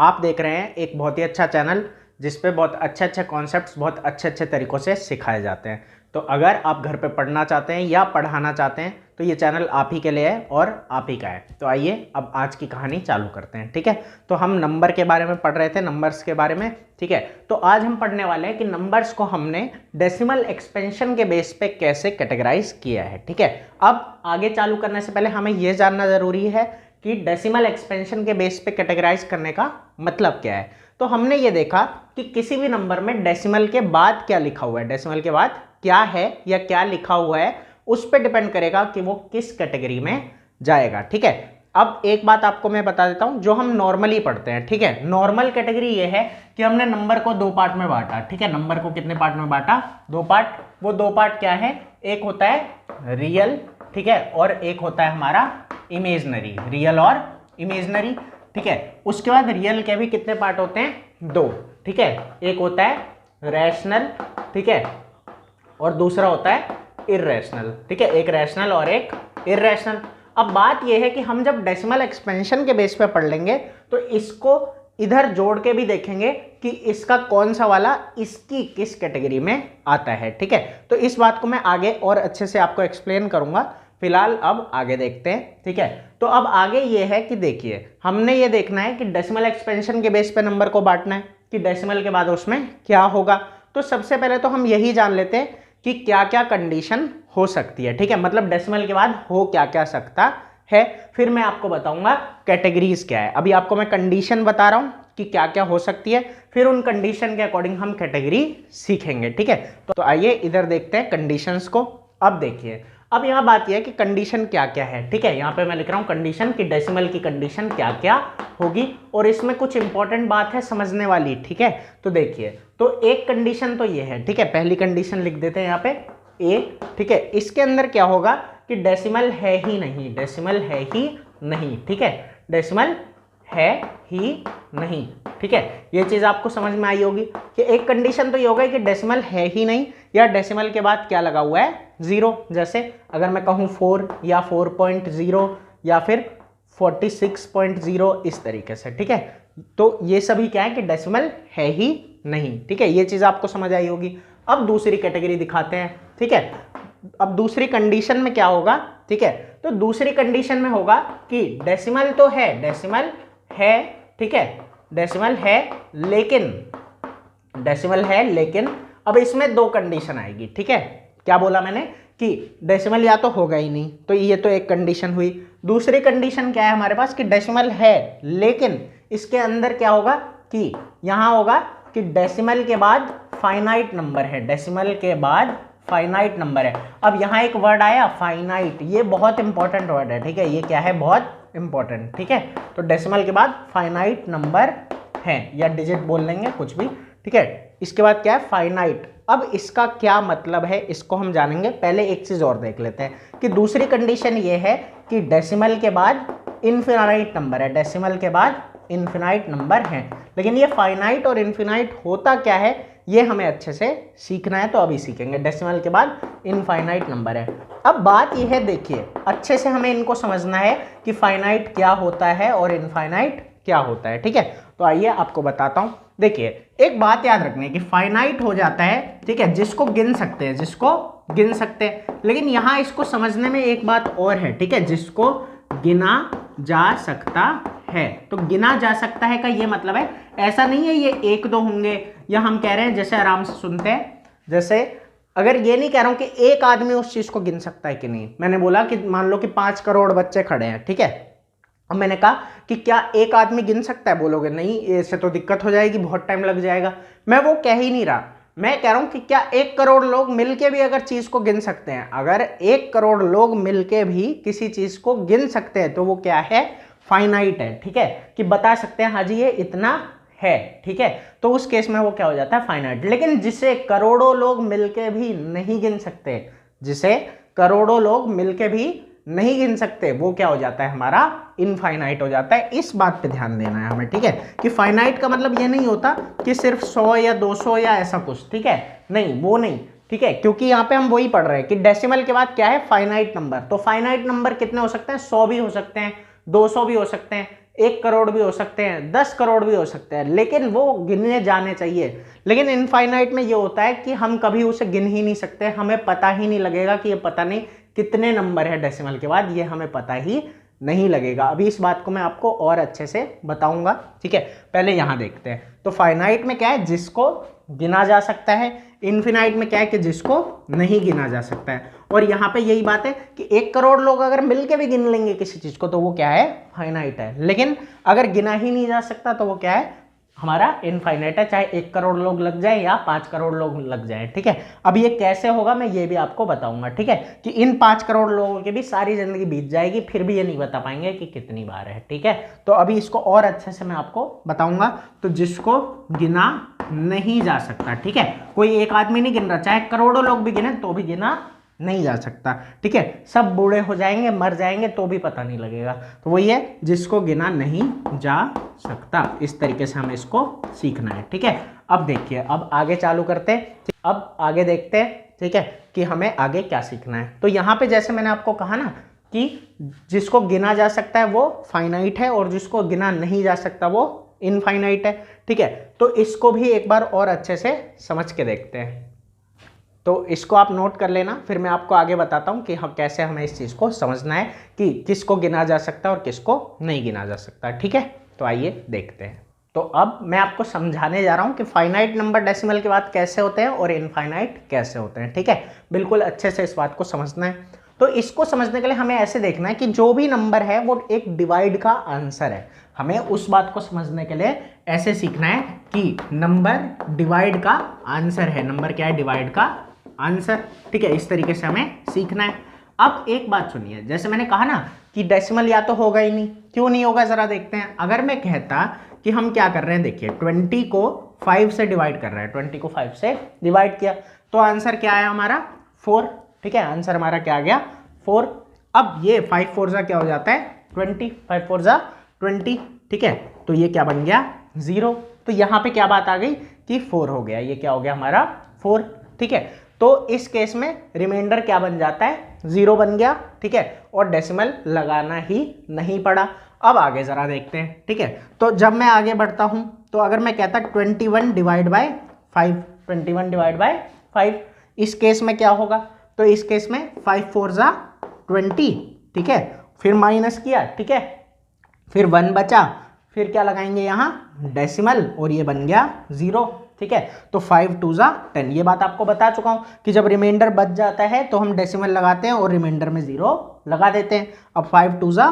आप देख रहे हैं एक बहुत ही अच्छा चैनल जिस पे बहुत अच्छे अच्छे कॉन्सेप्ट्स बहुत अच्छे अच्छे तरीक़ों से सिखाए जाते हैं। तो अगर आप घर पे पढ़ना चाहते हैं या पढ़ाना चाहते हैं तो ये चैनल आप ही के लिए है और आप ही का है। तो आइए अब आज की कहानी चालू करते हैं। ठीक है, तो हम नंबर के बारे में पढ़ रहे थे, नंबर्स के बारे में। ठीक है, तो आज हम पढ़ने वाले हैं कि नंबर्स को हमने डेसिमल एक्सपेंशन के बेस पे कैसे कैटेगराइज किया है। ठीक है, अब आगे चालू करने से पहले हमें यह जानना ज़रूरी है कि डेसिमल एक्सपेंशन के बेस पे कैटेगराइज करने का मतलब क्या है। तो हमने ये देखा कि किसी भी नंबर में डेसिमल के बाद क्या लिखा हुआ है, डेसिमल के बाद क्या है या क्या लिखा हुआ है, उस पर डिपेंड करेगा कि वो किस कैटेगरी में जाएगा। ठीक है, अब एक बात आपको मैं बता देता हूं जो हम नॉर्मली पढ़ते हैं। ठीक है, नॉर्मल कैटेगरी ये है कि हमने नंबर को दो पार्ट में बांटा। ठीक है, नंबर को कितने पार्ट में बांटा? दो पार्ट। वो दो पार्ट क्या है? एक होता है रियल, ठीक है, और एक होता है हमारा इमेजनरी, रियल और इमेजनरी। ठीक है, उसके बाद रियल के भी कितने पार्ट होते हैं? दो। ठीक है, एक होता है रैशनल, ठीक है, और दूसरा होता है इर्रेशनल। ठीक है, एक रैशनल और एक इर्रेशनल। अब बात यह है कि हम जब डेसिमल एक्सपेंशन के बेस पे पढ़ लेंगे तो इसको इधर जोड़ के भी देखेंगे कि इसका कौन सा वाला इसकी किस कैटेगरी में आता है। ठीक है, तो इस बात को मैं आगे और अच्छे से आपको एक्सप्लेन करूंगा। फिलहाल अब आगे देखते हैं। ठीक है, तो अब आगे ये है कि देखिए हमने ये देखना है कि डेसिमल एक्सपेंशन के बेस पे नंबर को बांटना है कि डेसिमल के बाद उसमें क्या होगा। तो सबसे पहले तो हम यही जान लेते हैं कि क्या क्या कंडीशन हो सकती है। ठीक है, मतलब डेसिमल के बाद हो क्या क्या सकता है, फिर मैं आपको बताऊंगा कैटेगरीज क्या है। अभी आपको मैं कंडीशन बता रहा हूं कि क्या क्या हो सकती है, फिर उन कंडीशन के अकॉर्डिंग हम कैटेगरी सीखेंगे। ठीक है, तो आइए इधर देखते हैं कंडीशंस को। अब देखिए, अब यहाँ बात यह है कि कंडीशन क्या क्या है। ठीक है, यहाँ पे मैं लिख रहा हूँ कंडीशन कि डेसिमल की कंडीशन क्या क्या होगी, और इसमें कुछ इंपॉर्टेंट बात है समझने वाली। ठीक है, तो देखिए, तो एक कंडीशन तो ये है। ठीक है, पहली कंडीशन लिख देते हैं यहाँ पे ए। ठीक है, इसके अंदर क्या होगा कि डेसिमल है ही नहीं, डेसिमल है ही नहीं। ठीक है, डेसिमल है ही नहीं। ठीक है, ये चीज आपको समझ में आई होगी कि एक कंडीशन तो ये होगा कि डेसिमल है ही नहीं, या डेसिमल के बाद क्या लगा हुआ है? जीरो। जैसे अगर मैं कहूँ 4 या 4.0 या फिर 46.0 इस तरीके से। ठीक है, तो ये सभी क्या है कि डेसिमल है ही नहीं। ठीक है, ये चीज आपको समझ आई होगी। अब दूसरी कैटेगरी दिखाते हैं। ठीक है, अब दूसरी कंडीशन में क्या होगा? ठीक है, तो दूसरी कंडीशन में होगा कि डेसिमल तो है, डेसिमल है, ठीक है, डेसिमल है लेकिन, डेसिमल है लेकिन अब इसमें दो कंडीशन आएगी। ठीक है, क्या बोला मैंने कि डेसिमल या तो होगा ही नहीं, तो ये तो एक कंडीशन हुई। दूसरी कंडीशन क्या है हमारे पास कि डेसिमल है लेकिन इसके अंदर क्या होगा कि यहां होगा कि डेसिमल के बाद फाइनाइट नंबर है, डेसिमल के बाद फाइनाइट नंबर है। अब यहाँ एक वर्ड आया फाइनाइट, ये बहुत इंपॉर्टेंट वर्ड है। ठीक है, ये क्या है? बहुत इंपॉर्टेंट। ठीक है, तो डेसिमल के बाद फाइनाइट नंबर है, या डिजिट बोल लेंगे कुछ भी। ठीक है, इसके बाद क्या है? फाइनाइट। अब इसका क्या मतलब है इसको हम जानेंगे। पहले एक चीज और देख लेते हैं कि दूसरी कंडीशन ये है कि डेसिमल के बाद इनफिनाइट नंबर है, डेसिमल के बाद इनफिनाइट नंबर है। लेकिन ये फाइनाइट और इनफिनाइट होता क्या है ये हमें अच्छे से सीखना है, तो अभी सीखेंगे। डेसिमल के बाद इनफाइनाइट नंबर है। अब बात यह है, देखिए अच्छे से हमें इनको समझना है कि फाइनाइट क्या होता है और इनफाइनाइट क्या होता है। ठीक है, तो आइए आपको बताता हूं। देखिए, एक बात याद रखनी है कि फाइनाइट हो जाता है, ठीक है, जिसको गिन सकते हैं, जिसको गिन सकते हैं। लेकिन यहां इसको समझने में एक बात और है। ठीक है, जिसको गिना जा सकता है। तो गिना जा सकता है का ये मतलब है ऐसा नहीं है ये एक दो होंगे, या हम कह रहे हैं जैसे आराम से सुनते हैं, जैसे अगर ये नहीं कह रहा हूं कि एक आदमी उस चीज को गिन सकता है कि नहीं। मैंने बोला कि मान लो कि 5 करोड़ बच्चे खड़े हैं। ठीक है, अब मैंने कहा कि क्या एक आदमी गिन सकता है? बोलोगे नहीं, ऐसे तो दिक्कत हो जाएगी, बहुत टाइम लग जाएगा। मैं वो कह ही नहीं रहा, मैं कह रहा हूं कि क्या 1 करोड़ लोग मिलके भी अगर चीज को गिन सकते हैं? अगर 1 करोड़ लोग मिलके भी किसी चीज को गिन सकते हैं तो वो क्या है? फाइनाइट है। ठीक है, कि बता सकते हैं हाँ जी ये इतना है। ठीक है, तो उस केस में वो क्या हो जाता है? फाइनाइट। लेकिन जिसे करोड़ों लोग मिलके भी नहीं गिन सकते, जिसे करोड़ों लोग मिलके भी नहीं गिन सकते, वो क्या हो जाता है? हमारा इनफाइनाइट हो जाता है। इस बात पे ध्यान देना है हमें। ठीक है, कि फाइनाइट का मतलब ये नहीं होता कि सिर्फ 100 या 200 या ऐसा कुछ। ठीक है, नहीं, वो नहीं। ठीक है, क्योंकि यहाँ पे हम वही पढ़ रहे हैं कि डेसिमल के बाद क्या है? Finite number. तो फाइनाइट नंबर कितने हो सकते हैं? 100 भी हो सकते हैं, 200 भी हो सकते हैं, 1 करोड़ भी हो सकते हैं, 10 करोड़ भी हो सकते हैं, लेकिन वो गिने जाने चाहिए। लेकिन इनफाइनाइट में ये होता है कि हम कभी उसे गिन ही नहीं सकते, हमें पता ही नहीं लगेगा कि ये पता नहीं कितने नंबर है डेसिमल के बाद, ये हमें पता ही नहीं लगेगा। अभी इस बात को मैं आपको और अच्छे से बताऊंगा, ठीक है। पहले यहाँ देखते हैं। तो फाइनाइट में क्या है, जिसको गिना जा सकता है, इनफिनाइट में क्या है कि जिसको नहीं गिना जा सकता है। और यहाँ पे यही बात है कि 1 करोड़ लोग अगर मिलके भी गिन लेंगे किसी चीज को तो वो क्या है, फाइनाइट है। लेकिन अगर गिना ही नहीं जा सकता तो वो क्या है, हमारा इनफाइनाइट है, चाहे 1 करोड़ लोग लग जाए या 5 करोड़ लोग लग जाए, ठीक है। अब ये कैसे होगा मैं ये भी आपको बताऊंगा, ठीक है, कि इन 5 करोड़ लोगों की भी सारी जिंदगी बीत जाएगी, फिर भी ये नहीं बता पाएंगे कि कितनी बार है, ठीक है। तो अभी इसको और अच्छे से मैं आपको बताऊंगा। तो जिसको गिना नहीं जा सकता, ठीक है, कोई एक आदमी नहीं गिन रहा, चाहे करोड़ों लोग भी गिने तो भी गिना नहीं जा सकता, ठीक है। सब बूढ़े हो जाएंगे, मर जाएंगे तो भी पता नहीं लगेगा। तो वही है जिसको गिना नहीं जा सकता। इस तरीके से हमें इसको सीखना है, ठीक है। अब देखिए, अब आगे चालू करते हैं, अब आगे देखते हैं, ठीक है, कि हमें आगे क्या सीखना है। तो यहाँ पे जैसे मैंने आपको कहा ना कि जिसको गिना जा सकता है वो फाइनाइट है और जिसको गिना नहीं जा सकता वो इनफाइनाइट है, ठीक है। तो इसको भी एक बार और अच्छे से समझ के देखते हैं। तो इसको आप नोट कर लेना, फिर मैं आपको आगे बताता हूँ कि कैसे हमें इस चीज़ को समझना है कि किसको गिना जा सकता है और किसको नहीं गिना जा सकता, ठीक है। तो आइए देखते हैं। तो अब मैं आपको समझाने जा रहा हूँ कि फाइनाइट नंबर डेसिमल के बाद कैसे होते हैं और इनफाइनाइट कैसे होते हैं, ठीक है। बिल्कुल अच्छे से इस बात को समझना है। तो इसको समझने के लिए हमें ऐसे देखना है कि जो भी नंबर है वो एक डिवाइड का आंसर है। हमें उस बात को समझने के लिए ऐसे सीखना है कि नंबर डिवाइड का आंसर है। नंबर क्या है, डिवाइड का आंसर, ठीक है। इस तरीके से हमें सीखना है। अब एक बात सुनिए, जैसे मैंने कहा ना कि डेसिमल या तो होगा ही नहीं, क्यों नहीं होगा जरा देखते हैं। अगर मैं कहता कि हम क्या कर रहे हैं, देखिए 20 को 5 से डिवाइड कर रहे हैं, 20 को 5 से डिवाइड किया तो आंसर क्या आया हमारा 4, ठीक है। आंसर हमारा क्या आ गया 4। अब ये 5 4 जा क्या हो जाता है 20, 5 4 जा 20, ठीक है। तो ये क्या बन गया 0। तो यहाँ पे क्या बात आ गई कि 4 हो गया, ये क्या हो गया हमारा 4, ठीक है। तो इस केस में रिमाइंडर क्या बन जाता है 0 बन गया, ठीक है, और डेसिमल लगाना ही नहीं पड़ा। अब आगे जरा देखते हैं, ठीक है। तो जब मैं आगे बढ़ता हूं तो अगर मैं कहता 21 डिवाइड बाय 5, 21 डिवाइड बाय 5, इस केस में क्या होगा, तो इस केस में 5 4 जा 20, ठीक है, फिर माइनस किया, ठीक है, फिर 1 बचा, फिर क्या लगाएंगे यहाँ डेसिमल और ये बन गया 0, ठीक है। तो 5 2 जा 10, ये बात आपको बता चुका हूं कि जब रिमाइंडर बच जाता है तो हम डेसिमल लगाते हैं और रिमाइंडर में 0 लगा देते हैं। अब 5 2 जा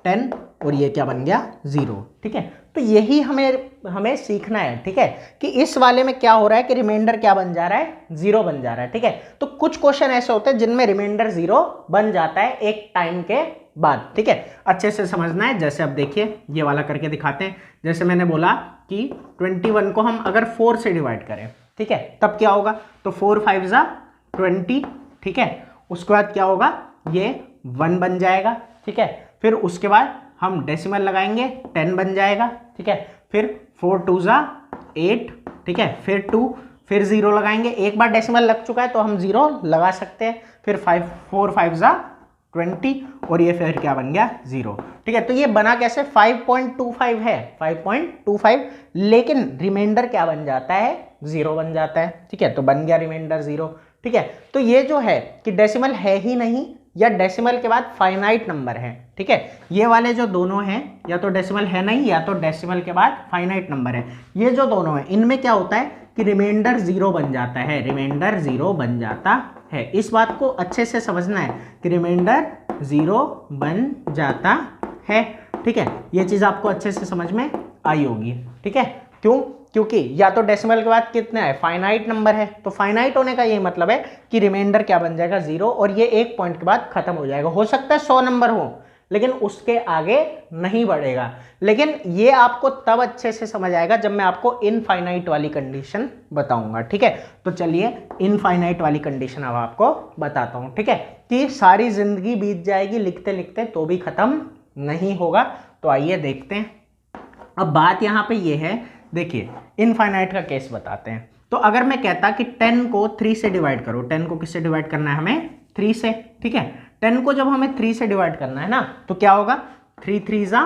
10 और ये क्या बन गया 0, ठीक है। तो यही हमें सीखना है, ठीक है, कि इस वाले में क्या हो रहा है कि रिमाइंडर क्या बन जा रहा है 0 बन जा रहा है, ठीक है। तो कुछ क्वेश्चन ऐसे होते हैं जिनमें रिमाइंडर 0 बन जाता है एक टाइम के बाद, ठीक है। अच्छे से समझना है। जैसे अब देखिए ये वाला करके दिखाते हैं। जैसे मैंने बोला कि 21 को हम अगर 4 से डिवाइड करें, ठीक है, तब क्या होगा, तो 4 5 जा 20, ठीक है। उसके बाद क्या होगा, ये 1 बन जाएगा, ठीक है। फिर उसके बाद हम डेसिमल लगाएंगे 10 बन जाएगा, ठीक है। फिर 4 2 जा 8, ठीक है, फिर 2, फिर 0 लगाएंगे। एक बार डेसिमल लग चुका है तो हम 0 लगा सकते हैं। फिर 4 5 जा 20 और ये फिर क्या बन गया 0, ठीक है। तो ये बना कैसे 5.25 है, 5.25, लेकिन रिमाइंडर क्या बन जाता है 0 बन जाता है, ठीक है। तो बन गया रिमाइंडर 0, ठीक है। तो ये जो है कि डेसिमल है ही नहीं या डेसिमल के बाद फाइनाइट नंबर है, ठीक है। ये वाले जो दोनों हैं या तो डेसिमल है नहीं या तो डेसिमल के बाद फाइनाइट नंबर है। ये जो दोनों हैं इनमें क्या होता है कि रिमाइंडर 0 बन जाता है, रिमाइंडर 0 बन जाता है। इस बात को अच्छे से समझना है कि रिमाइंडर 0 बन जाता है, ठीक है। ये चीज़ आपको अच्छे से समझ में आई होगी, ठीक है। क्यों, क्योंकि या तो डेसिमल के बाद कितना है फाइनाइट नंबर है, तो फाइनाइट होने का ये मतलब है कि रिमाइंडर क्या बन जाएगा 0 और ये एक पॉइंट के बाद खत्म हो जाएगा। हो सकता है 100 नंबर हो लेकिन उसके आगे नहीं बढ़ेगा। लेकिन ये आपको तब अच्छे से समझ आएगा जब मैं आपको इनफाइनाइट वाली कंडीशन बताऊंगा, ठीक है। तो चलिए इनफाइनाइट वाली कंडीशन अब आपको बताता हूं, ठीक है, कि सारी जिंदगी बीत जाएगी लिखते लिखते तो भी खत्म नहीं होगा। तो आइए देखते हैं। अब बात यहां पे ये है, देखिए इनफाइनाइट का केस बताते हैं। तो अगर मैं कहता कि 10 को 3 से डिवाइड करो, 10 को किससे डिवाइड करना है हमें 3 से, ठीक है। 10 को जब हमें 3 से डिवाइड करना है ना तो क्या होगा 3 3 जा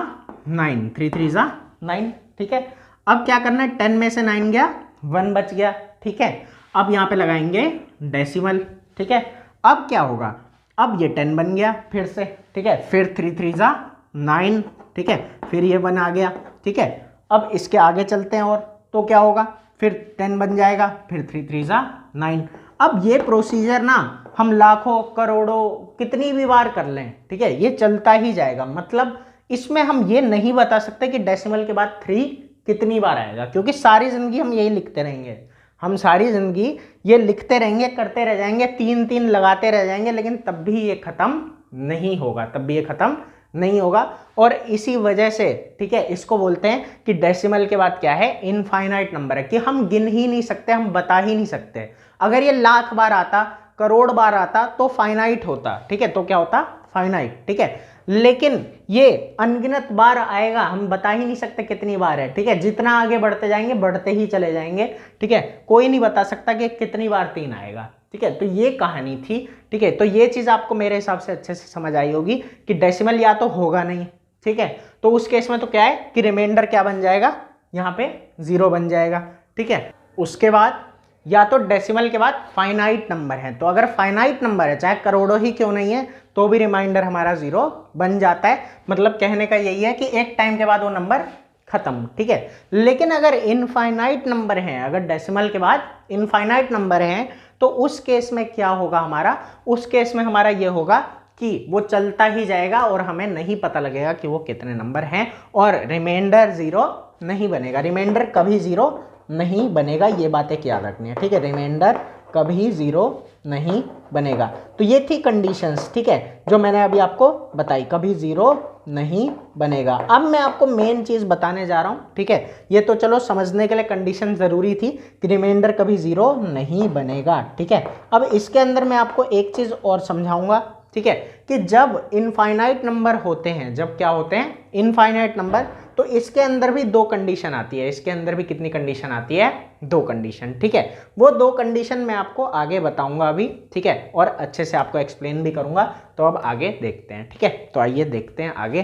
9, 3 3 जा 9, ठीक है। अब क्या करना है, 10 में से 9 गया, 1 बच गया, ठीक है। अब यहाँ पे लगाएंगे डेसिमल, ठीक है। अब क्या होगा, अब ये 10 बन गया फिर से, ठीक है। फिर 3 3 जा 9, ठीक है। फिर ये 1 आ गया, ठीक है। अब इसके आगे चलते हैं और तो क्या होगा, फिर 10 बन जाएगा, फिर 3 3 जा 9। अब ये प्रोसीजर ना हम लाखों करोड़ों कितनी भी बार कर लें, ठीक है, ये चलता ही जाएगा। मतलब इसमें हम ये नहीं बता सकते कि डेसिमल के बाद 3 कितनी बार आएगा, क्योंकि सारी जिंदगी हम यही लिखते रहेंगे, हम सारी जिंदगी ये लिखते रहेंगे, करते रह जाएंगे, 3 3 लगाते रह जाएंगे, लेकिन तब भी ये खत्म नहीं होगा, तब भी ये खत्म नहीं होगा। और इसी वजह से, ठीक है, इसको बोलते हैं कि डेसिमल के बाद क्या है, इनफाइनाइट नंबर है, कि हम गिन ही नहीं सकते, हम बता ही नहीं सकते। अगर ये लाख बार आता, करोड़ बार आता तो फाइनाइट होता, ठीक है, तो क्या होता, फाइनाइट, ठीक है। लेकिन ये अनगिनत बार आएगा, हम बता ही नहीं सकते कितनी बार है, ठीक है। जितना आगे बढ़ते जाएंगे बढ़ते ही चले जाएंगे, ठीक है। कोई नहीं बता सकता कि कितनी बार 3 आएगा, ठीक है। तो ये कहानी थी, ठीक है। तो ये चीज आपको मेरे हिसाब से अच्छे से समझ आई होगी कि डेसिमल या तो होगा नहीं, ठीक है, तो उस केस में तो क्या है कि रिमाइंडर क्या बन जाएगा, यहाँ पे 0 बन जाएगा, ठीक है। उसके बाद या तो डेसिमल के बाद फाइनाइट नंबर है, तो अगर फाइनाइट नंबर है, चाहे करोड़ों ही क्यों नहीं है, तो भी रिमाइंडर हमारा 0 बन जाता है। मतलब कहने का यही है कि एक टाइम के बाद वो नंबर खत्म, ठीक है। लेकिन अगर इनफाइनाइट नंबर है, अगर डेसिमल के बाद इनफाइनाइट नंबर है, तो उस केस में क्या होगा हमारा, उस केस में हमारा ये होगा कि वो चलता ही जाएगा और हमें नहीं पता लगेगा कि वो कितने नंबर हैं, और रिमाइंडर 0 नहीं बनेगा, रिमाइंडर कभी 0 नहीं बनेगा, ये बातें याद रखनी है, ठीक है। रिमाइंडर कभी 0 नहीं बनेगा। तो ये थी कंडीशंस, ठीक है, जो मैंने अभी आपको बताई, कभी 0 नहीं बनेगा। अब मैं आपको मेन चीज बताने जा रहा हूं, ठीक है। ये तो चलो समझने के लिए कंडीशन जरूरी थी कि रिमाइंडर कभी 0 नहीं बनेगा, ठीक है। अब इसके अंदर मैं आपको एक चीज और समझाऊंगा, ठीक है, कि जब इनफाइनाइट नंबर होते हैं, जब क्या होते हैं, इनफाइनाइट नंबर, तो इसके अंदर भी 2 कंडीशन आती है। इसके अंदर भी कितनी कंडीशन आती है, 2 कंडीशन, ठीक है। वो 2 कंडीशन मैं आपको आगे बताऊंगा अभी, ठीक है, और अच्छे से आपको एक्सप्लेन भी करूंगा। तो अब आगे देखते हैं, ठीक है। तो आइए देखते हैं आगे।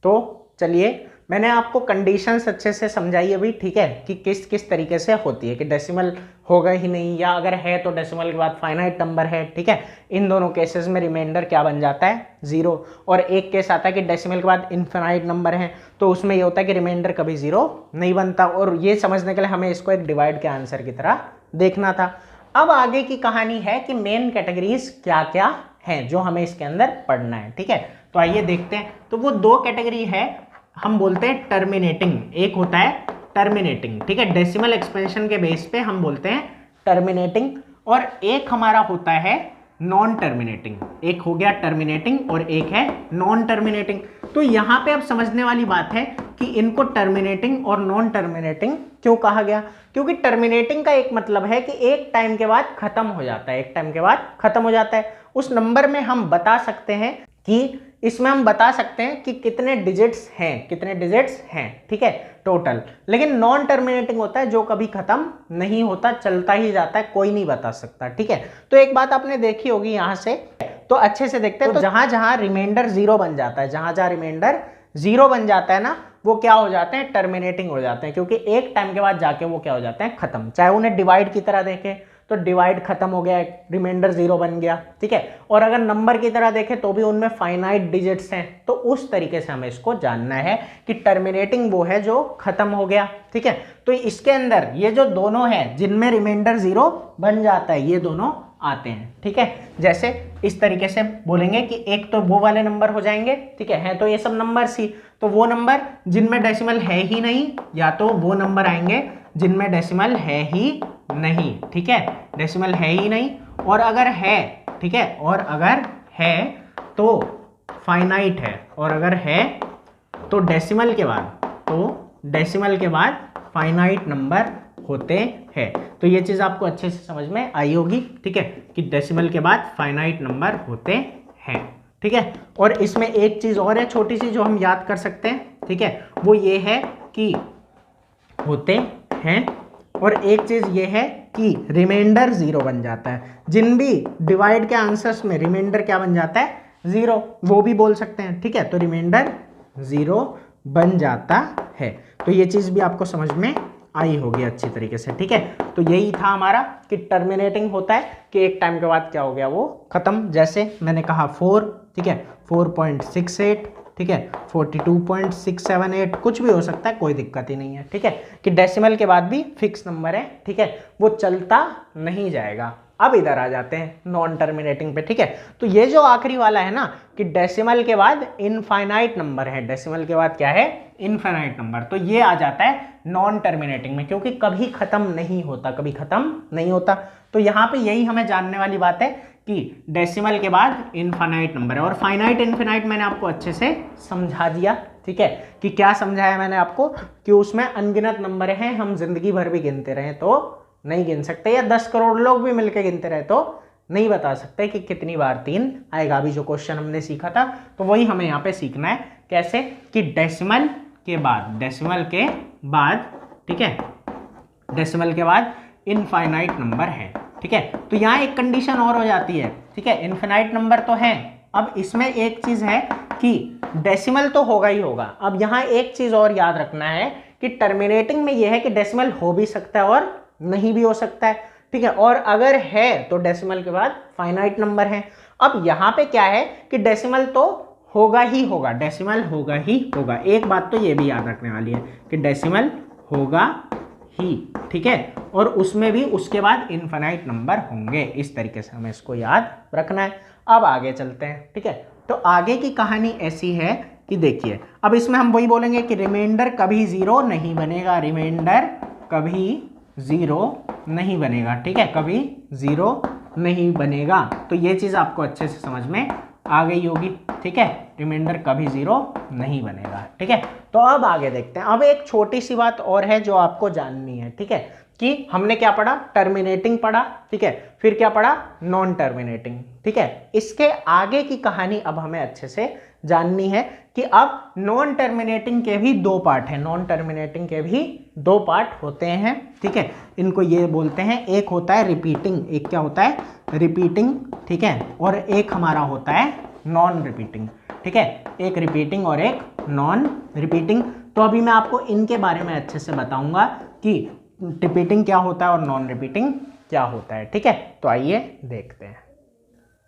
तो चलिए, मैंने आपको कंडीशंस अच्छे से समझाई अभी, ठीक है, कि किस किस तरीके से होती है, कि डेसिमल होगा ही नहीं, या अगर है तो डेसिमल के बाद फाइनाइट नंबर है, ठीक है। इन दोनों केसेस में रिमाइंडर क्या बन जाता है, 0। और एक केस आता है कि डेसिमल के बाद इनफाइनाइट नंबर है, तो उसमें ये होता है कि रिमाइंडर कभी 0 नहीं बनता। और ये समझने के लिए हमें इसको एक डिवाइड के आंसर की तरह देखना था। अब आगे की कहानी है कि मेन कैटेगरीज क्या क्या हैं जो हमें इसके अंदर पढ़ना है, ठीक है। तो आइए देखते हैं। तो वो 2 कैटेगरी है, हम बोलते हैं टर्मिनेटिंग, एक होता है टर्मिनेटिंग, ठीक है, डेसिमल एक्सपेंशन के बेस पे हम बोलते हैं टर्मिनेटिंग, और एक हमारा होता है नॉन टर्मिनेटिंग। एक हो गया टर्मिनेटिंग और एक है नॉन टर्मिनेटिंग। तो यहाँ पे अब समझने वाली बात है कि इनको टर्मिनेटिंग और नॉन टर्मिनेटिंग क्यों कहा गया, क्योंकि टर्मिनेटिंग का एक मतलब है कि एक टाइम के बाद खत्म हो जाता है, एक टाइम के बाद खत्म हो जाता है। उस नंबर में हम बता सकते हैं कि इसमें हम बता सकते हैं कि कितने डिजिट्स हैं, कितने डिजिट्स हैं, ठीक है, टोटल। लेकिन नॉन टर्मिनेटिंग होता है जो कभी खत्म नहीं होता, चलता ही जाता है, कोई नहीं बता सकता, ठीक है। तो एक बात आपने देखी होगी यहाँ से, तो अच्छे से देखते हैं। तो जहां जहां रिमाइंडर 0 बन जाता है, जहां जहां रिमाइंडर 0 बन जाता है ना, वो क्या हो जाते हैं, टर्मिनेटिंग हो जाते हैं, क्योंकि एक टाइम के बाद जाके वो क्या हो जाते हैं, खत्म। चाहे उन्हें डिवाइड की तरह देखें तो डिवाइड खत्म हो गया, रिमाइंडर 0 बन गया, ठीक है। और अगर नंबर की तरह देखें तो भी उनमें फाइनाइट डिजिट्स हैं। तो उस तरीके से हमें इसको जानना है कि टर्मिनेटिंग वो है जो खत्म हो गया, ठीक है। तो इसके अंदर ये जो दोनों हैं जिनमें रिमाइंडर 0 बन जाता है, ये दोनों आते हैं, ठीक है। जैसे इस तरीके से बोलेंगे कि एक तो वो वाले नंबर हो जाएंगे, ठीक है तो ये सब नंबर सी, तो वो नंबर जिनमें डेसिमल है ही नहीं, या तो वो नंबर आएंगे जिनमें डेसिमल है ही नहीं, ठीक है, डेसिमल है ही नहीं। और अगर है, ठीक है, और अगर है तो फाइनाइट है, और अगर है तो डेसिमल के बाद फाइनाइट नंबर होते हैं। तो ये चीज आपको अच्छे से समझ में आई होगी, ठीक है, कि डेसिमल के बाद फाइनाइट नंबर होते हैं, ठीक है। और इसमें एक चीज और है छोटी सी जो हम याद कर सकते हैं, ठीक है, वो ये है कि होते हैं, और एक चीज ये है कि रिमाइंडर 0 बन जाता है। जिन भी डिवाइड के आंसर्स में रिमाइंडर क्या बन जाता है, 0, वो भी बोल सकते हैं, ठीक है। तो रिमाइंडर 0 बन जाता है। तो ये चीज़ भी आपको समझ में आई होगी अच्छी तरीके से, ठीक है। तो यही था हमारा कि टर्मिनेटिंग होता है कि एक टाइम के बाद क्या हो गया, वो खत्म। जैसे मैंने कहा 4, ठीक है, 4.68, ठीक है, 42.678, कुछ भी हो सकता है, कोई दिक्कत ही नहीं है, ठीक है। कि डेसिमल के बाद भी फिक्स नंबर है, ठीक है, वो चलता नहीं जाएगा। अब इधर आ जाते हैं नॉन टर्मिनेटिंग पे, ठीक है। तो ये जो आखिरी वाला है ना कि डेसिमल के बाद इनफाइनाइट नंबर है, डेसिमल के बाद क्या है, इनफाइनाइट नंबर, तो ये आ जाता है नॉन टर्मिनेटिंग में, क्योंकि कभी खत्म नहीं होता, कभी खत्म नहीं होता। तो यहाँ पे यही हमें जानने वाली बात है कि डेसिमल के बाद इनफाइनाइट नंबर है। और फाइनाइट इनफाइनाइट मैंने आपको अच्छे से समझा दिया, ठीक है। कि क्या समझाया मैंने आपको, कि उसमें अनगिनत नंबर हैं, हम जिंदगी भर भी गिनते रहें तो नहीं गिन सकते, या 10 करोड़ लोग भी मिलकर गिनते रहे तो नहीं बता सकते कि कितनी बार 3 आएगा। अभी जो क्वेश्चन हमने सीखा था, तो वही हमें यहाँ पे सीखना है। कैसे कि डेसिमल के बाद, डेसिमल के बाद, ठीक है, डेसिमल के बाद इनफाइनाइट नंबर है, ठीक है। तो यहाँ एक कंडीशन और हो जाती है, ठीक है, इनफाइनाइट नंबर तो है, अब इसमें एक चीज है कि डेसिमल तो होगा ही होगा। अब यहाँ एक चीज और याद रखना है कि टर्मिनेटिंग में यह है कि डेसिमल हो भी सकता है और नहीं भी हो सकता है, ठीक है। और अगर है तो डेसिमल के बाद फाइनाइट नंबर है। अब यहाँ पे क्या है कि डेसिमल तो होगा ही होगा, डेसिमल होगा ही होगा। एक बात तो ये भी याद रखने वाली है कि डेसिमल होगा ही, ठीक है, और उसमें भी उसके बाद इनफाइनाइट नंबर होंगे। इस तरीके से हमें इसको याद रखना है। अब आगे चलते हैं, ठीक है। तो आगे की कहानी ऐसी है कि देखिए, अब इसमें हम वही बोलेंगे कि रिमाइंडर कभी 0 नहीं बनेगा, रिमाइंडर कभी 0 नहीं बनेगा, ठीक है, कभी 0 नहीं बनेगा। तो ये चीज़ आपको अच्छे से समझ में आ गई होगी, ठीक है, रिमाइंडर कभी 0 नहीं बनेगा, ठीक है। तो अब आगे देखते हैं। अब एक छोटी सी बात और है जो आपको जाननी है, ठीक है, कि हमने क्या पढ़ा, टर्मिनेटिंग पढ़ा, ठीक है, फिर क्या पढ़ा, नॉन टर्मिनेटिंग, ठीक है। इसके आगे की कहानी अब हमें अच्छे से जाननी है कि अब नॉन टर्मिनेटिंग के भी 2 पार्ट हैं, नॉन टर्मिनेटिंग के भी 2 पार्ट होते हैं, ठीक है। इनको ये बोलते हैं, एक होता है रिपीटिंग, एक क्या होता है, रिपीटिंग, ठीक है, और एक हमारा होता है नॉन रिपीटिंग, ठीक है, एक रिपीटिंग और एक नॉन रिपीटिंग। तो अभी मैं आपको इनके बारे में अच्छे से बताऊंगा कि रिपीटिंग क्या होता है और नॉन रिपीटिंग क्या होता है, ठीक है। तो आइए देखते हैं।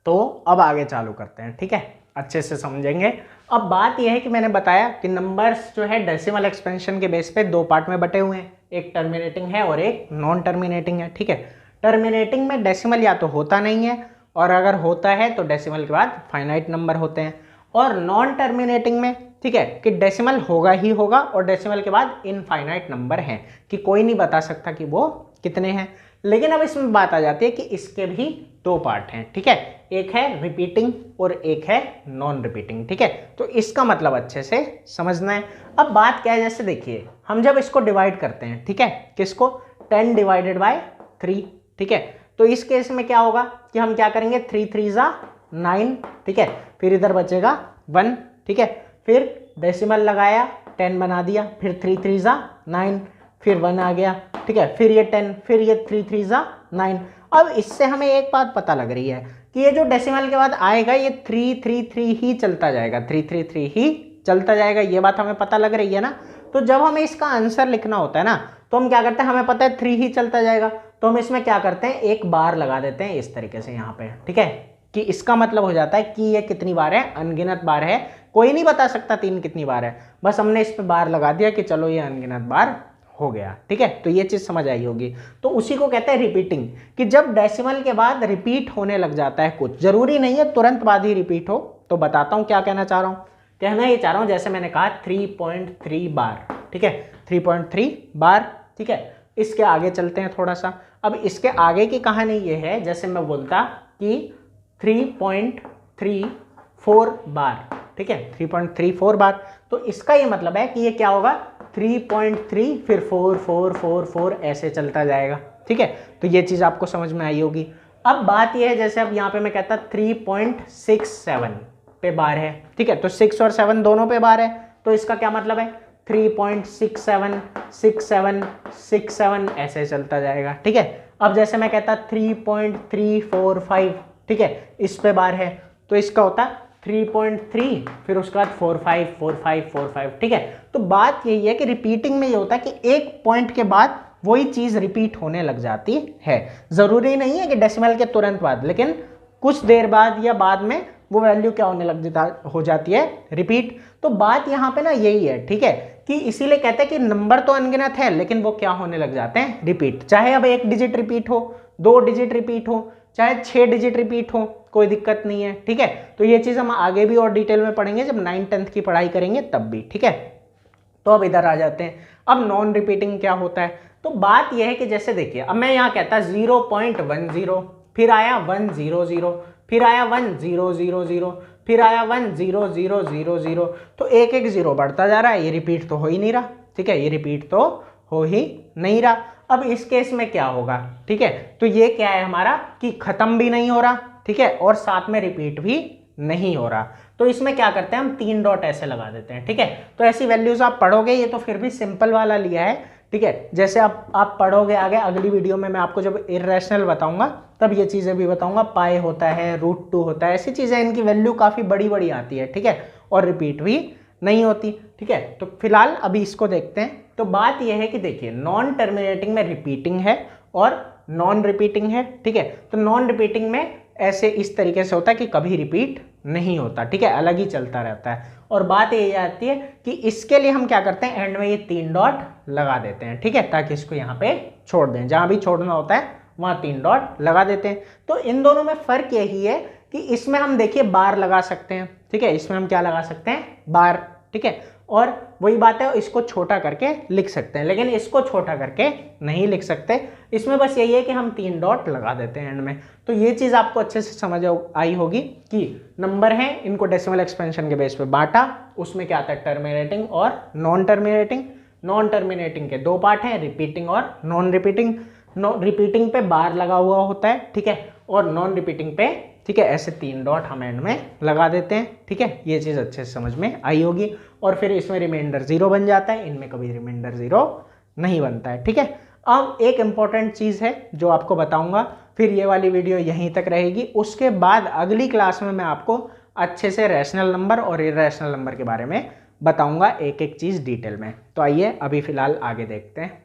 तो अब आगे चालू करते हैं, ठीक है, अच्छे से समझेंगे। अब बात यह है कि मैंने बताया कि नंबर्स जो है डेसिमल एक्सपेंशन के बेस पे 2 पार्ट में बटे हुए हैं, एक टर्मिनेटिंग है और एक नॉन टर्मिनेटिंग है, ठीक है। टर्मिनेटिंग में डेसिमल या तो होता नहीं है, और अगर होता है तो डेसिमल के बाद फाइनाइट नंबर होते हैं। और नॉन टर्मिनेटिंग में, ठीक है, कि डेसिमल होगा ही होगा और डेसिमल के बाद इनफाइनाइट नंबर है, कि कोई नहीं बता सकता कि वो कितने हैं। लेकिन अब इसमें बात आ जाती है कि इसके भी 2 पार्ट हैं, ठीक है, एक है रिपीटिंग और एक है नॉन रिपीटिंग, ठीक है। तो इसका मतलब अच्छे से समझना है। अब बात क्या है, जैसे देखिए, हम जब इसको डिवाइड करते हैं, ठीक है, किसको, 10 डिवाइडेड बाय 3, ठीक है, तो इस केस में क्या होगा कि हम क्या करेंगे, 3 3 जा 9, ठीक है, फिर इधर बचेगा 1, ठीक है, फिर डेसिमल लगाया 10 बना दिया, फिर 3 3 जा 9, फिर 1 आ गया, ठीक है, फिर ये 10, फिर ये 3 3 जा 9। अब इससे हमें एक बात पता लग रही है कि ये जो डेसिमल के बाद आएगा ये 3 3 3 ही चलता जाएगा, 3 3 3 ही चलता जाएगा, ये बात हमें पता लग रही है ना। तो जब हमें इसका आंसर लिखना होता है ना, तो हम क्या करते हैं, हमें पता है 3 ही चलता जाएगा, तो हम इसमें क्या करते हैं, एक बार लगा देते हैं इस तरीके से यहाँ पे, ठीक है, कि इसका मतलब हो जाता है कि ये कितनी बार है, अनगिनत बार है, कोई नहीं बता सकता 3 कितनी बार है, बस हमने इस पे बार लगा दिया कि चलो ये अनगिनत बार हो गया, ठीक है। तो ये चीज समझ आई होगी। तो उसी को कहते हैं रिपीटिंग, कि जब डेसिमल के बाद रिपीट होने लग जाता है, कुछ जरूरी नहीं है तुरंत बाद ही रिपीट हो। तो बताता हूं क्या कहना चाह रहा हूं। कहना ये चाह रहा हूं, जैसे मैंने कहा 3.3 बार, ठीक है, 3.3 बार, ठीक है। इसके आगे चलते हैं थोड़ा सा। अब इसके आगे की कहानी ये है, जैसे मैं बोलता कि 3.34 बार, ठीक है, 3.34 बार, तो इसका ये मतलब है कि ये क्या होगा, 3.3 फिर 4 4 4 4 ऐसे चलता जाएगा, ठीक है। तो ये चीज आपको समझ में आई होगी। अब बात ये है, जैसे अब यहाँ पे मैं कहता 3.67 पे बार है, ठीक है, तो 6 और 7 दोनों पे बार है, तो इसका क्या मतलब है, 3.67 67 67 ऐसे चलता जाएगा, ठीक है। अब जैसे मैं कहता 3.345, ठीक है, इस पे बार है, तो इसका होता 3.3, फिर उसके बाद 4.5 4.5 4.5, ठीक है। तो बात यही है कि रिपीटिंग में ये होता है कि एक पॉइंट के बाद वही चीज़ रिपीट होने लग जाती है। ज़रूरी नहीं है कि डेसिमल के तुरंत बाद, लेकिन कुछ देर बाद या बाद में वो वैल्यू क्या होने लग हो जाती है, रिपीट। तो बात यहाँ पे ना यही है, ठीक है, कि इसीलिए कहते हैं कि नंबर तो अनगिनत है लेकिन वो क्या होने लग जाते हैं, रिपीट। चाहे अब 1 डिजिट रिपीट हो, 2 डिजिट रिपीट हो, चाहे 6 डिजिट रिपीट हो, कोई दिक्कत नहीं है, ठीक है। तो ये चीज़ हम आगे भी और डिटेल में पढ़ेंगे जब 9th 10th की पढ़ाई करेंगे तब भी, ठीक है। तो अब इधर आ जाते हैं, अब नॉन रिपीटिंग क्या होता है। तो बात यह है कि जैसे देखिए, अब मैं यहाँ कहता 0.10, फिर आया 100, फिर आया 1000, फिर आया 10000, तो एक एक जीरो बढ़ता जा रहा है, ये रिपीट तो हो ही नहीं रहा, ठीक है, ये रिपीट तो हो ही नहीं रहा। अब इस केस में क्या होगा, ठीक है, तो ये क्या है हमारा कि खत्म भी नहीं हो रहा, ठीक है, और साथ में रिपीट भी नहीं हो रहा। तो इसमें क्या करते हैं हम, 3 डॉट ऐसे लगा देते हैं, ठीक है। तो ऐसी वैल्यूज आप पढ़ोगे, ये तो फिर भी सिंपल वाला लिया है, ठीक है। जैसे आप पढ़ोगे आगे अगली वीडियो में मैं आपको जब इर्रेशनल बताऊंगा तब ये चीज़ें भी बताऊंगा, पाई होता है, √2 होता है, ऐसी चीज़ें इनकी वैल्यू काफ़ी बड़ी बड़ी आती है, ठीक है, और रिपीट भी नहीं होती, ठीक है। तो फिलहाल अभी इसको देखते हैं। तो बात यह है कि देखिए, नॉन टर्मिनेटिंग में रिपीटिंग है और नॉन रिपीटिंग है, ठीक है। तो नॉन रिपीटिंग में ऐसे इस तरीके से होता है कि कभी रिपीट नहीं होता, ठीक है, अलग ही चलता रहता है। और बात ये आती है कि इसके लिए हम क्या करते हैं, एंड में ये 3 डॉट लगा देते हैं, ठीक है, ताकि इसको यहाँ पे छोड़ दें, जहां भी छोड़ना होता है वहां 3 डॉट लगा देते हैं। तो इन दोनों में फर्क यही है कि इसमें हम देखिए बार लगा सकते हैं, ठीक है, इसमें हम क्या लगा सकते हैं, बार, ठीक है। और वही बात है, इसको छोटा करके लिख सकते हैं, लेकिन इसको छोटा करके नहीं लिख सकते। इसमें बस यही है कि हम 3 डॉट लगा देते हैं एंड में। तो ये चीज़ आपको अच्छे से समझ आई होगी कि नंबर हैं, इनको डेसिमल एक्सपेंशन के बेस पे बांटा, उसमें क्या आता है, टर्मिनेटिंग और नॉन टर्मिनेटिंग। नॉन टर्मिनेटिंग के 2 पार्ट हैं, रिपीटिंग और नॉन रिपीटिंग। रिपीटिंग पे बार लगा हुआ होता है, ठीक है, और नॉन रिपीटिंग पे, ठीक है, ऐसे 3 डॉट हम एंड में लगा देते हैं, ठीक है। ये चीज़ अच्छे से समझ में आई होगी। और फिर इसमें रिमाइंडर 0 बन जाता है, इनमें कभी रिमाइंडर 0 नहीं बनता है, ठीक है। अब एक इंपॉर्टेंट चीज़ है जो आपको बताऊंगा, फिर ये वाली वीडियो यहीं तक रहेगी। उसके बाद अगली क्लास में मैं आपको अच्छे से रैशनल नंबर और इर्रेशनल नंबर के बारे में बताऊंगा, एक एक चीज़ डिटेल में। तो आइए अभी फिलहाल आगे देखते हैं।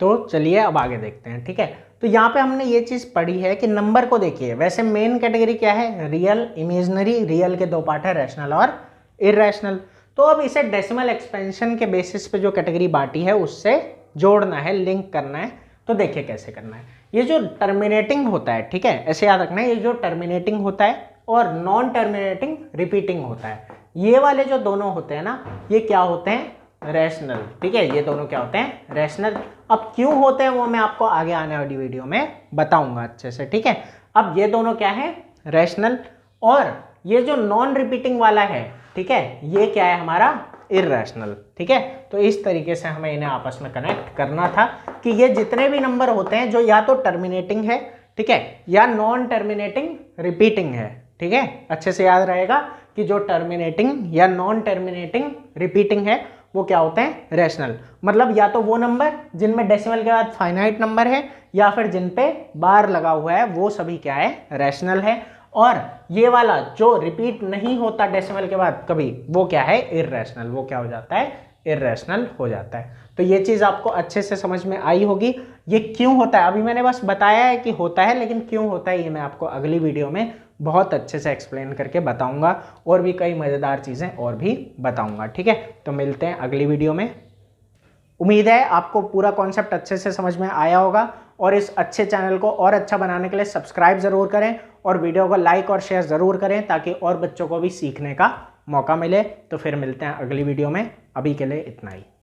तो चलिए अब आगे देखते हैं, ठीक है। तो यहाँ पे हमने ये चीज़ पढ़ी है कि नंबर को देखिए, वैसे मेन कैटेगरी क्या है, रियल, इमेजिनरी। रियल के 2 पार्ट है, रैशनल और इर्रेशनल। तो अब इसे डेसिमल एक्सपेंशन के बेसिस पे जो कैटेगरी बांटी है उससे जोड़ना है, लिंक करना है। तो देखिए कैसे करना है। ये जो टर्मिनेटिंग होता है, ठीक है, ऐसे याद रखना है, ये जो टर्मिनेटिंग होता है और नॉन टर्मिनेटिंग रिपीटिंग होता है, ये वाले जो दोनों होते हैं ना, ये क्या होते हैं, रैशनल, ठीक है। ये दोनों क्या होते हैं, रैशनल। अब क्यों होते हैं वो मैं आपको आगे आने वाली वीडियो में बताऊंगा अच्छे से, ठीक है। अब ये दोनों क्या है, रैशनल, और ये जो नॉन रिपीटिंग वाला है, ठीक है, ये क्या है हमारा, इर्रेशनल, ठीक है। तो इस तरीके से हमें इन्हें आपस में कनेक्ट करना था कि ये जितने भी नंबर होते हैं जो या तो टर्मिनेटिंग है, ठीक है, या नॉन टर्मिनेटिंग रिपीटिंग है, ठीक है, अच्छे से याद रहेगा कि जो टर्मिनेटिंग या नॉन टर्मिनेटिंग रिपीटिंग है वो क्या होते हैं, रैशनल। मतलब या तो वो नंबर जिनमें डेसिमल के बाद फाइनाइट नंबर है, या फिर जिन पे बार लगा हुआ है, वो सभी क्या है, रैशनल है। और ये वाला जो रिपीट नहीं होता डेसिमल के बाद कभी, वो क्या है, इर्रेशनल। वो क्या हो जाता है, इर्रेशनल हो जाता है। तो ये चीज़ आपको अच्छे से समझ में आई होगी। ये क्यों होता है अभी मैंने बस बताया है कि होता है, लेकिन क्यों होता है ये मैं आपको अगली वीडियो में बहुत अच्छे से एक्सप्लेन करके बताऊंगा, और भी कई मज़ेदार चीज़ें और भी बताऊंगा, ठीक है। तो मिलते हैं अगली वीडियो में। उम्मीद है आपको पूरा कॉन्सेप्ट अच्छे से समझ में आया होगा, और इस अच्छे चैनल को और अच्छा बनाने के लिए सब्सक्राइब ज़रूर करें और वीडियो को लाइक और शेयर ज़रूर करें, ताकि और बच्चों को भी सीखने का मौका मिले। तो फिर मिलते हैं अगली वीडियो में, अभी के लिए इतना ही।